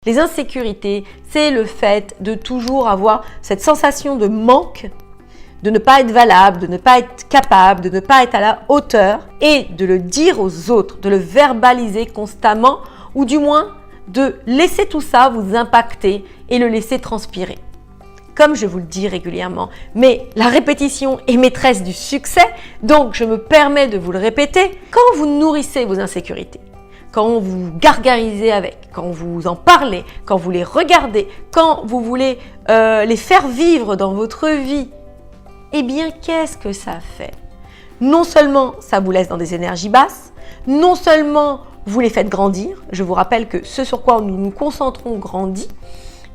Les insécurités, c'est le fait de toujours avoir cette sensation de manque, de ne pas être valable, de ne pas être capable, de ne pas être à la hauteur et de le dire aux autres, de le verbaliser constamment ou du moins de laisser tout ça vous impacter et le laisser transpirer. Comme je vous le dis régulièrement, mais la répétition est maîtresse du succès, donc je me permets de vous le répéter. Quand vous nourrissez vos insécurités, quand vous gargarisez avec, quand vous en parlez, quand vous les regardez, quand vous voulez les faire vivre dans votre vie, eh bien, qu'est-ce que ça fait? Non seulement ça vous laisse dans des énergies basses, non seulement vous les faites grandir, je vous rappelle que ce sur quoi nous nous concentrons grandit,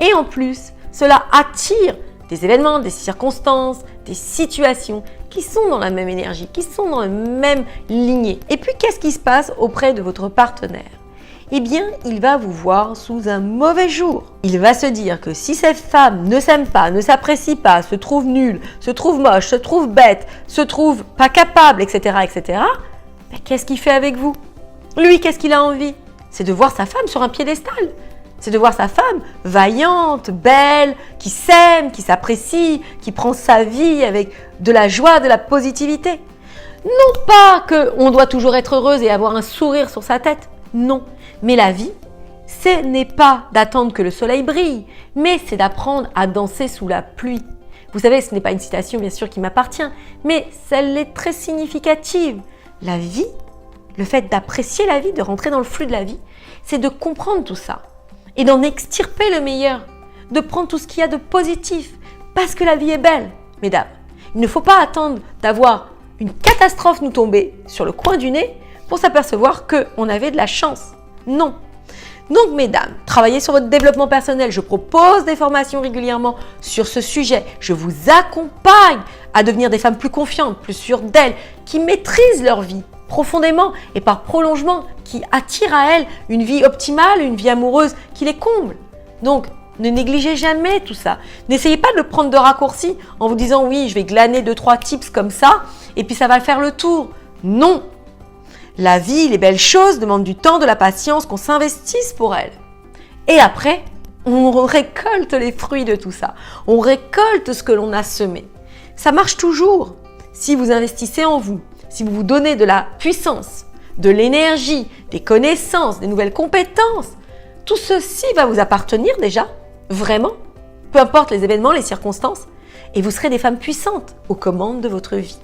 et en plus, cela attire des événements, des circonstances, des situations qui sont dans la même énergie, qui sont dans la même lignée. Et puis, qu'est-ce qui se passe auprès de votre partenaire? Eh bien, il va vous voir sous un mauvais jour. Il va se dire que si cette femme ne s'aime pas, ne s'apprécie pas, se trouve nulle, se trouve moche, se trouve bête, se trouve pas capable, etc., ben, qu'est-ce qu'il fait avec vous? Lui, qu'est-ce qu'il a envie? C'est de voir sa femme sur un piédestal. C'est de voir sa femme vaillante, belle, qui s'aime, qui s'apprécie, qui prend sa vie avec de la joie, de la positivité. Non pas qu'on doit toujours être heureuse et avoir un sourire sur sa tête, non. Mais la vie, ce n'est pas d'attendre que le soleil brille, mais c'est d'apprendre à danser sous la pluie. Vous savez, ce n'est pas une citation bien sûr qui m'appartient, mais celle est très significative. La vie, le fait d'apprécier la vie, de rentrer dans le flux de la vie, c'est de comprendre tout ça et d'en extirper le meilleur, de prendre tout ce qu'il y a de positif, parce que la vie est belle, mesdames. Il ne faut pas attendre d'avoir une catastrophe nous tomber sur le coin du nez pour s'apercevoir qu'on avait de la chance. Non. Donc, mesdames, travaillez sur votre développement personnel. Je propose des formations régulièrement sur ce sujet. Je vous accompagne à devenir des femmes plus confiantes, plus sûres d'elles, qui maîtrisent leur vie profondément et par prolongement, qui attirent à elles une vie optimale, une vie amoureuse qui les comble. Donc, ne négligez jamais tout ça. N'essayez pas de le prendre de raccourci en vous disant « oui, je vais glaner 2-3 tips comme ça et puis ça va faire le tour ». Non. La vie, les belles choses demandent du temps, de la patience, qu'on s'investisse pour elles. Et après, on récolte les fruits de tout ça. On récolte ce que l'on a semé. Ça marche toujours si vous investissez en vous, si vous vous donnez de la puissance, de l'énergie, des connaissances, des nouvelles compétences. Tout ceci va vous appartenir déjà, vraiment, peu importe les événements, les circonstances, et vous serez des femmes puissantes aux commandes de votre vie.